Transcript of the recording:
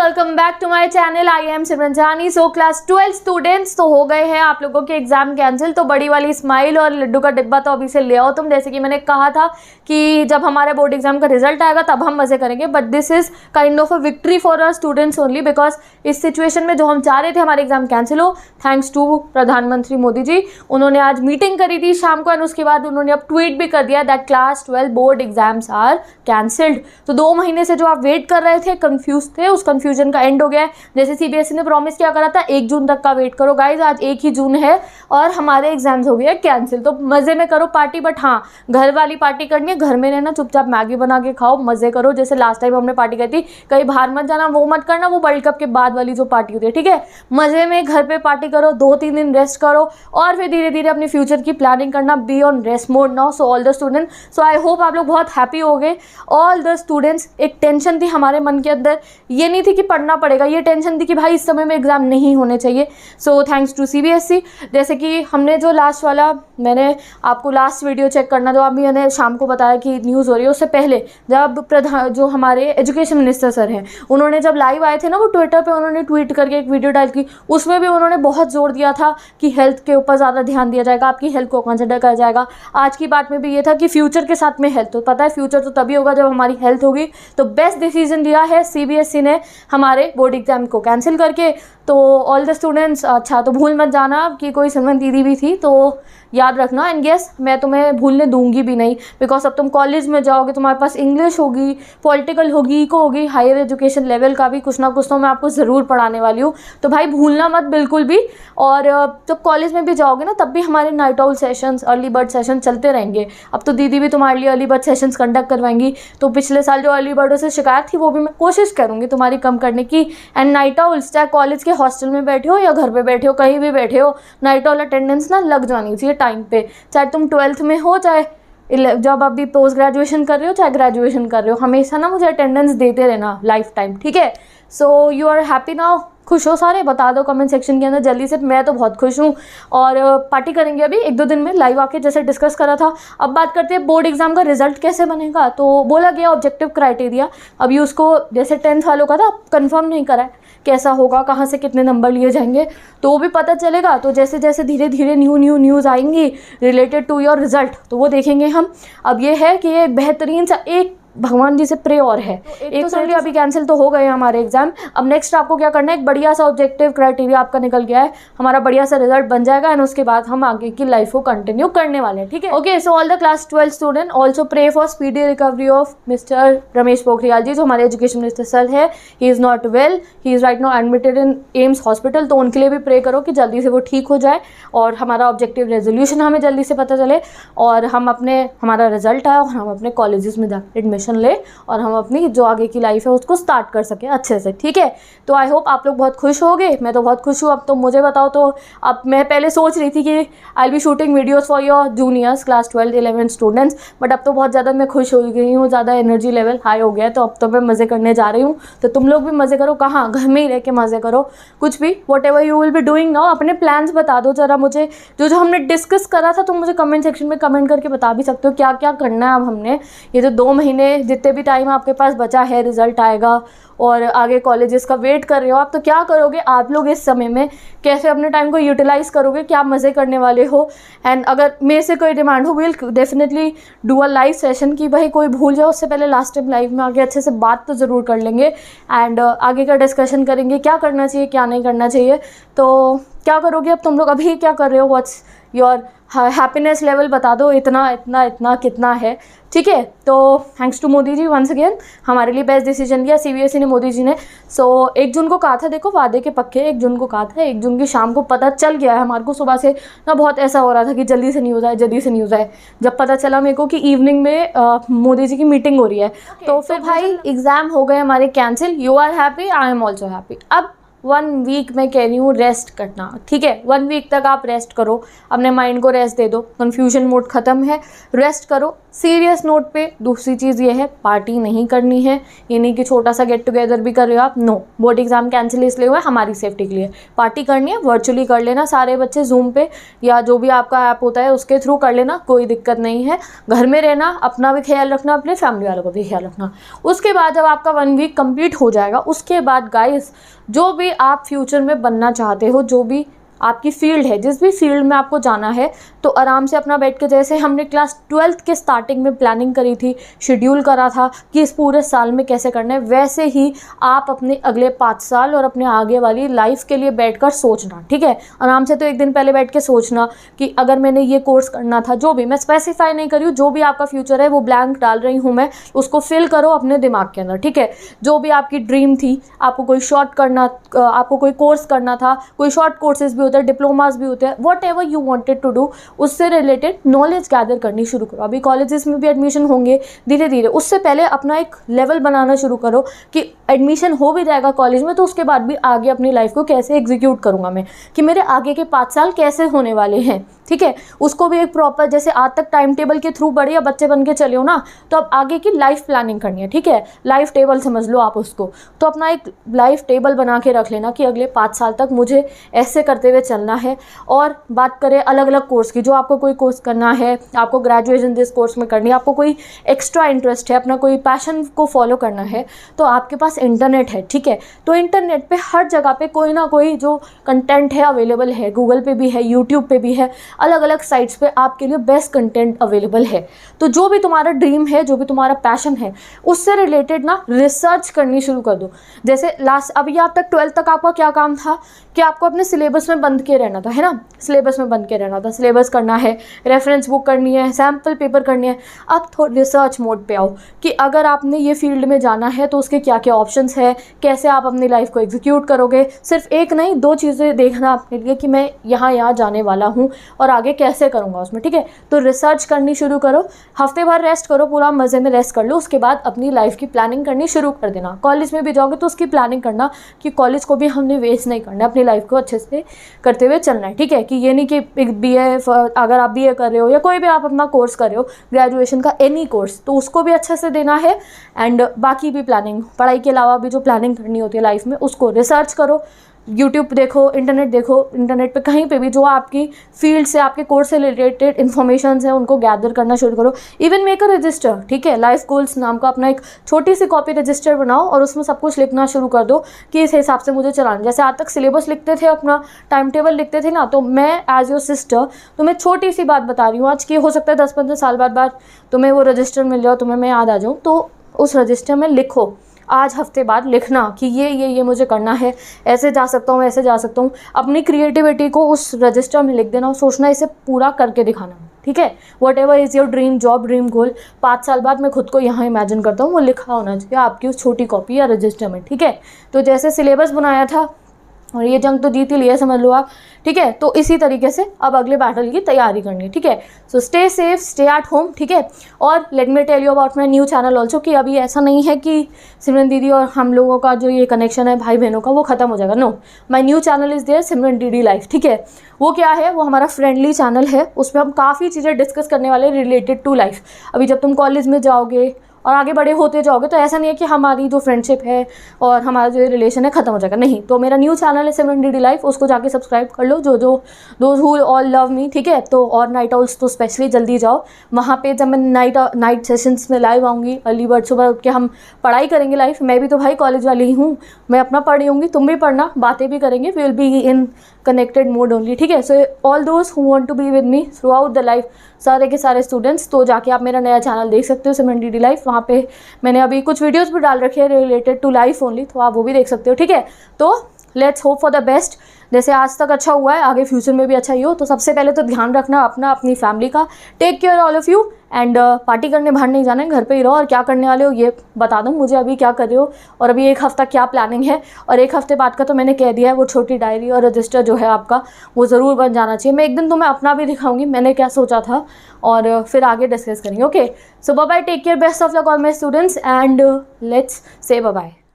Welcome back to my channel. I am Simran Jani. So class 12 students तो हो गए हैं आप लोगों के एग्जाम कैंसिल। तो बड़ी वाली स्माइल और लड्डू का डिब्बा तो अभी से ले आओ तुम। जैसे कि मैंने कहा था कि जब हमारे बोर्ड एग्जाम का रिजल्ट आएगा तब हम मजे करेंगे, but this is kind of a victory for our students only, because इस सिचुएशन में जो हम चाह रहे थे हमारे एग्जाम कैंसिल हो, थैंक्स टू प्रधानमंत्री मोदी जी। उन्होंने आज मीटिंग करी थी शाम को एंड उसके बाद उन्होंने अब ट्वीट भी कर दिया that class 12 board exams are cancelled. तो 2 महीने से जो आप वेट कर रहे थे, कंफ्यूज थे, उस कंफ्यूजन का एंड हो गया है। जैसे सीबीएसई ने प्रॉमिस क्या करा था 1 जून तक का वेट करो गाइज, आज 1 ही जून है और हमारे एग्जाम्स हो गए कैंसिल। तो मजे में करो पार्टी, बट हाँ घर वाली पार्टी करनी है, घर में रहना, चुपचाप मैगी बना के खाओ, मजे करो। जैसे लास्ट टाइम हमने पार्टी करी थी, कहीं बाहर मत जाना, वो मत करना, वो वर्ल्ड कप के बाद वाली जो पार्टी होती है, ठीक है। मजे में घर पे पार्टी करो, 2-3 दिन रेस्ट करो और फिर धीरे धीरे अपने फ्यूचर की प्लानिंग करना। Be on rest mode now. So all the student, so I hope आप लोग बहुत हैप्पी हो गए। ऑल द स्टूडेंट्स, एक टेंशन थी हमारे मन के अंदर, ये नहीं थी कि पढ़ना पड़ेगा, ये टेंशन थी कि भाई इस समय में एग्जाम नहीं होने चाहिए। So thanks to CBSE. जैसे कि हमने जो लास्ट वाला, मैंने आपको लास्ट वीडियो चेक करना जो अभी मैंने शाम को बताया कि न्यूज़ हो रही है, उससे पहले जब जो हमारे एजुकेशन मिनिस्टर सर हैं, उन्होंने जब लाइव आए थे ना, वो ट्विटर पे उन्होंने ट्वीट करके एक वीडियो डाल की, उसमें भी उन्होंने बहुत जोर दिया था कि हेल्थ के ऊपर ज़्यादा ध्यान दिया जाएगा, आपकी हेल्थ को कंसिडर करा जाएगा। आज की बात में भी ये था कि फ्यूचर के साथ में हेल्थ, तो पता है फ्यूचर तो तभी होगा जब हमारी हेल्थ होगी। तो बेस्ट डिसीजन लिया है सीबीएसई ने हमारे बोर्ड एग्जाम को कैंसिल करके। तो ऑल द स्टूडेंट्स, अच्छा तो भूल मत जाना कि कोई सिमरन दीदी भी थी, तो याद रखना। एंड यस, मैं तुम्हें भूलने दूंगी भी नहीं, बिकॉज अब तुम कॉलेज में जाओगे, तुम्हारे पास इंग्लिश होगी, पॉलिटिकल होगी, इको होगी, हायर एजुकेशन लेवल का भी कुछ ना कुछ तो मैं आपको ज़रूर पढ़ाने वाली हूँ। तो भाई भूलना मत बिल्कुल भी। और जब कॉलेज में भी जाओगे ना, तब भी हमारे night out sessions, early bird session चलते रहेंगे। अब तो दीदी भी तुम्हारे लिए अर्ली बर्ड सेशंस कंडक्ट करवाएंगी। तो पिछले साल जो अर्ली बर्डों से शिकायत थी, वो भी मैं कोशिश करूँगी तुम्हारी कम करने की। एंड नाइट आउट्स, चाहे कॉलेज के हॉस्टल में बैठे हो या घर पे बैठे हो, कहीं भी बैठे हो, नाइट आउट अटेंडेंस ना लग जानी चाहिए टाइम पे। चाहे तुम 12th में हो, चाहे जब अभी पोस्ट ग्रेजुएशन कर रहे हो, चाहे ग्रेजुएशन कर रहे हो, हमेशा ना मुझे अटेंडेंस देते रहना लाइफ टाइम, ठीक है। So you are happy now? खुश हो सारे? बता दो कमेंट सेक्शन के अंदर जल्दी से। मैं तो बहुत खुश हूँ और पार्टी करेंगे अभी 1-2 दिन में लाइव आके, जैसे डिस्कस करा था। अब बात करते हैं बोर्ड एग्जाम का रिजल्ट कैसे बनेगा। तो बोला गया ऑब्जेक्टिव क्राइटेरिया, अभी उसको जैसे 10th वालों का था कंफर्म नहीं करा है कैसा होगा, कहाँ से कितने नंबर लिए जाएंगे, तो वो भी पता चलेगा। तो जैसे जैसे धीरे धीरे न्यूज़ आएंगी रिलेटेड टू योर रिजल्ट, तो वो देखेंगे हम। अब ये है कि ये बेहतरीन सा एक भगवान जी से प्रे और है। एक तो समझिए अभी कैंसिल तो हो गए हमारे एग्जाम। अब नेक्स्ट आपको क्या करना है, एक बढ़िया सा ऑब्जेक्टिव क्राइटेरिया आपका निकल गया है, हमारा बढ़िया सा रिजल्ट बन जाएगा एंड उसके बाद हम आगे की लाइफ को कंटिन्यू करने वाले हैं, ठीक है। Okay, so all the class 12 student also pray for speedy recovery of mister Ramesh Pokhriyal ji, जो हमारे एजुकेशन मिनिस्टर सर है। He is not well, he is right now admitted in AIIMS hospital. तो उनके लिए भी प्रे करो कि जल्दी से वो ठीक हो जाए और हमारा ऑब्जेक्टिव रेजोल्यूशन हमें जल्दी से पता चले और हम हमारा रिजल्ट आए और हम अपने कॉलेजेस में जाकर एडमिशन ले और हम अपनी जो आगे की लाइफ है उसको स्टार्ट कर सके अच्छे से, ठीक है। तो आई होप आप लोग बहुत खुश होगे, मैं तो बहुत खुश हूँ। अब तो मुझे बताओ, तो अब मैं पहले सोच रही थी कि I be shooting videos for your juniors class 12 11 students, but अब तो बहुत ज़्यादा मैं खुश हो गई हूँ, ज़्यादा एनर्जी लेवल हाई हो गया है। तो अब तो मैं मज़े करने जा रही हूँ। तो तुम लोग भी मज़े करो, कहाँ घर में ही रह के मज़े करो, कुछ भी what ever you will be doing now. अपने प्लान्स बता दो ज़रा मुझे, जो हमने डिस्कस करा था, तुम मुझे कमेंट सेक्शन में कमेंट करके बता भी सकते हो क्या क्या करना है। अब हमने ये जो 2 महीने जितने भी टाइम आपके पास बचा है, रिजल्ट आएगा और आगे कॉलेजेस का वेट कर रहे हो आप, तो क्या करोगे आप लोग इस समय में, कैसे अपने टाइम को यूटिलाइज़ करोगे, क्या मज़े करने वाले हो। एंड अगर मेरे से कोई डिमांड हो, will definitely do a live session कि भाई कोई भूल जाए उससे पहले लास्ट टाइम लाइव में आगे अच्छे से बात तो ज़रूर कर लेंगे एंड आगे का डिस्कशन करेंगे क्या करना चाहिए क्या नहीं करना चाहिए। तो क्या करोगे अब तुम लोग, अभी क्या कर रहे हो, व्हाट्स योर हैप्पीनेस लेवल बता दो, इतना इतना इतना कितना है, ठीक है। तो thanks to Modi ji once again, हमारे लिए बेस्ट डिसीजन लिया सीबीएसई ने, मोदी जी ने। सो 1 जून को कहा था, देखो वादे के पक्के, 1 जून को कहा था, 1 जून की शाम को पता चल गया है हमारे को। सुबह से ना बहुत ऐसा हो रहा था कि जल्दी से न्यूज़ आए, जल्दी से न्यूज़ आए। जब पता चला मेरे को कि इवनिंग में मोदी जी की मीटिंग हो रही है, तो फिर भाई एग्ज़ाम हो गए हमारे cancel. You are happy, I am also happy. अब 1 वीक में कह रही हूँ रेस्ट करना, ठीक है। 1 वीक तक आप रेस्ट करो, अपने माइंड को रेस्ट दे दो, कन्फ्यूजन मोड ख़त्म है, रेस्ट करो, सीरियस नोट पे दूसरी चीज़ ये है, पार्टी नहीं करनी है। ये नहीं कि छोटा सा गेट टुगेदर भी कर रहे हो आप, नो। बोर्ड एग्जाम कैंसिल इसलिए हुआ है हमारी सेफ्टी के लिए। पार्टी करनी है वर्चुअली कर लेना, सारे बच्चे जूम पे या जो भी आपका ऐप होता है उसके थ्रू कर लेना, कोई दिक्कत नहीं है। घर में रहना, अपना भी ख्याल रखना, अपने फैमिली वालों को भी ख्याल रखना। उसके बाद जब आपका 1 वीक कंप्लीट हो जाएगा, उसके बाद गाइस जो भी आप फ्यूचर में बनना चाहते हो, जो भी आपकी फील्ड है, जिस भी फील्ड में आपको जाना है, तो आराम से अपना बैठ के, जैसे हमने क्लास 12th के स्टार्टिंग में प्लानिंग करी थी, शेड्यूल करा था कि इस पूरे साल में कैसे करना है, वैसे ही आप अपने अगले 5 साल और अपने आगे वाली लाइफ के लिए बैठकर सोचना, ठीक है। आराम से तो एक दिन पहले बैठ के सोचना कि अगर मैंने ये कोर्स करना था, जो भी, मैं स्पेसिफाई नहीं करी हूँ, जो भी आपका फ्यूचर है वो ब्लैंक डाल रही हूँ मैं, उसको फिल करो अपने दिमाग के अंदर, ठीक है। जो भी आपकी ड्रीम थी, आपको कोई शॉर्ट करना, आपको कोई कोर्स करना था, कोई शॉर्ट कोर्सेज भी होते हैं, डिप्लोमास भी होते हैं, whatever you wanted to do, उससे रिलेटेड नॉलेज गैदर करनी शुरू करो। अभी कॉलेजेस में भी एडमिशन होंगे धीरे धीरे, उससे पहले अपना एक लेवल बनाना शुरू करो कि एडमिशन हो भी जाएगा कॉलेज में, तो उसके बाद भी आगे अपनी लाइफ को कैसे एग्जीक्यूट करूँगा मैं, कि मेरे आगे के 5 साल कैसे होने वाले हैं, ठीक है। उसको भी एक प्रॉपर, जैसे आज तक टाइम टेबल के थ्रू बढ़िया बच्चे बन के चले हो ना, तो अब आगे की लाइफ प्लानिंग करनी है, ठीक है। लाइफ टेबल समझ लो आप उसको, तो अपना एक लाइफ टेबल बना के रख लेना कि अगले 5 साल तक मुझे ऐसे करते हुए चलना है। और बात करें अलग अलग कोर्स की, जो आपको कोई कोर्स करना है, आपको ग्रेजुएशन जिस कोर्स में करनी है, आपको कोई एक्स्ट्रा इंटरेस्ट है, अपना कोई पैशन को फॉलो करना है, तो आपके पास इंटरनेट है, ठीक है। तो इंटरनेट पे हर जगह पे कोई ना कोई जो कंटेंट है अवेलेबल है, गूगल पे भी है, यूट्यूब पे भी है, अलग अलग साइट्स पे आपके लिए बेस्ट कंटेंट अवेलेबल है। तो जो भी तुम्हारा ड्रीम है, जो भी तुम्हारा पैशन है, उससे रिलेटेड ना रिसर्च करनी शुरू कर दो। जैसे अभी आप तक 12th तक आपका क्या काम था कि आपको अपने सिलेबस में बंद के रहना था, है ना, सिलेबस में बंद के रहना था, सिलेबस करना है, रेफरेंस बुक करनी है, सैम्पल पेपर करनी है। अब थोड़ा रिसर्च मोड पे आओ कि अगर आपने ये फील्ड में जाना है तो उसके क्या क्या ऑप्शंस है, कैसे आप अपनी लाइफ को एग्जीक्यूट करोगे। सिर्फ एक नहीं, 2 चीज़ें देखना अपने लिए कि मैं यहाँ जाने वाला हूँ और आगे कैसे करूँगा उसमें, ठीक है। तो रिसर्च करनी शुरू करो, हफ्ते भर रेस्ट करो, पूरा मज़े में रेस्ट कर लो, उसके बाद अपनी लाइफ की प्लानिंग करनी शुरू कर देना। कॉलेज में भी जाओगे तो उसकी प्लानिंग करना कि कॉलेज को भी हमने वेस्ट नहीं करना, अपनी लाइफ को अच्छे से करते हुए चलना है, ठीक है। कि ये नहीं कि BA, अगर आप BA कर रहे हो या कोई भी आप अपना कोर्स कर रहे हो, ग्रेजुएशन का एनी कोर्स, तो उसको भी अच्छे से देना है। एंड बाकी भी प्लानिंग, पढ़ाई के अलावा भी जो प्लानिंग करनी होती है लाइफ में, उसको रिसर्च करो, यूट्यूब देखो, इंटरनेट पे कहीं पे भी जो आपकी फील्ड से, आपके कोर्स से रिलेटेड इन्फॉर्मेशन है, उनको गैदर करना शुरू करो। इवन मेक अ रजिस्टर, ठीक है, लाइफ गोल्स नाम का अपना एक छोटी सी कॉपी रजिस्टर बनाओ और उसमें सब कुछ लिखना शुरू कर दो कि इस हिसाब से मुझे चलाना। जैसे आज तक सिलेबस लिखते थे, अपना टाइम टेबल लिखते थे ना, तो मैं एज योर सिस्टर तुम्हें छोटी सी बात बता रही हूँ आज की, हो सकता है 10-15 साल बाद तुम्हें वो रजिस्टर मिल जाओ, तुम्हें मैं याद आ जाऊँ, तो उस रजिस्टर में लिखो, आज हफ्ते बाद लिखना कि ये मुझे करना है, ऐसे जा सकता हूँ, ऐसे जा सकता हूँ। अपनी क्रिएटिविटी को उस रजिस्टर में लिख देना और सोचना इसे पूरा करके दिखाना, ठीक है। Whatever is your dream job, dream goal, 5 साल बाद मैं खुद को यहाँ इमेजिन करता हूँ, वो लिखा होना चाहिए आपकी उस छोटी कॉपी या रजिस्टर में, ठीक है। तो जैसे सिलेबस बनाया था और ये जंग तो जीत ही लिया समझ लो आप, ठीक है। तो इसी तरीके से अब अगले बैटल की तैयारी करनी है, ठीक है। So stay safe, stay at home, ठीक है। और let me tell you about my new channel also, कि अभी ऐसा नहीं है कि सिमरन दीदी और हम लोगों का जो ये कनेक्शन है भाई बहनों का वो ख़त्म हो जाएगा, no. My new channel is there, Simran DD life, ठीक है। वो क्या है, वो हमारा फ्रेंडली चैनल है, उसमें हम काफ़ी चीज़ें डिस्कस करने वाले रिलेटेड टू लाइफ। अभी जब तुम कॉलेज में जाओगे और आगे बड़े होते जाओगे तो ऐसा नहीं है कि हमारी जो फ्रेंडशिप है और हमारा जो रिलेशन है ख़त्म हो जाएगा, नहीं। तो मेरा न्यू चैनल है सिमरन डीडी लाइफ, उसको जाके सब्सक्राइब कर लो, जो those who all love me, ठीक है। तो और नाइट आउल्स तो स्पेशली जल्दी जाओ वहाँ पे, जब मैं नाइट सेशंस में लाइव आऊँगी, अर्ली बर्ड, सुबह उठ के हम पढ़ाई करेंगे लाइफ। मैं भी तो भाई कॉलेज वाली ही हूँ, मैं अपना पढ़ रही होंगी, तुम भी पढ़ना, बातें भी करेंगे, we will be in connected mode only, ठीक है। So all those who want to be with me throughout the life, सारे के सारे स्टूडेंट्स, तो जाके आप मेरा नया चैनल देख सकते हो सिमरन डीडी लाइफ। वहाँ पे मैंने अभी कुछ वीडियोस भी डाल रखे हैं रिलेटेड टू लाइफ ओनली, तो आप वो भी देख सकते हो, ठीक है। तो let's hope for the best. जैसे आज तक अच्छा हुआ है, आगे फ्यूचर में भी अच्छा ही हो। तो सबसे पहले तो ध्यान रखना अपना, अपनी फैमिली का। Take care all of you, and party करने बाहर नहीं जाना है, घर पे ही रहो। और क्या करने वाले हो ये बता दो मुझे, अभी क्या कर रहे हो और अभी 1 हफ्ता क्या प्लानिंग है। और 1 हफ्ते बाद का तो मैंने कह दिया है, वो छोटी डायरी और रजिस्टर जो है आपका, वो ज़रूर बन जाना चाहिए। मैं एक दिन तुम्हें अपना भी दिखाऊंगी मैंने क्या सोचा था, और फिर आगे डिस्कस करेंगे, okay. So bye bye, take care, best of luck all my students, and let's say bye bye.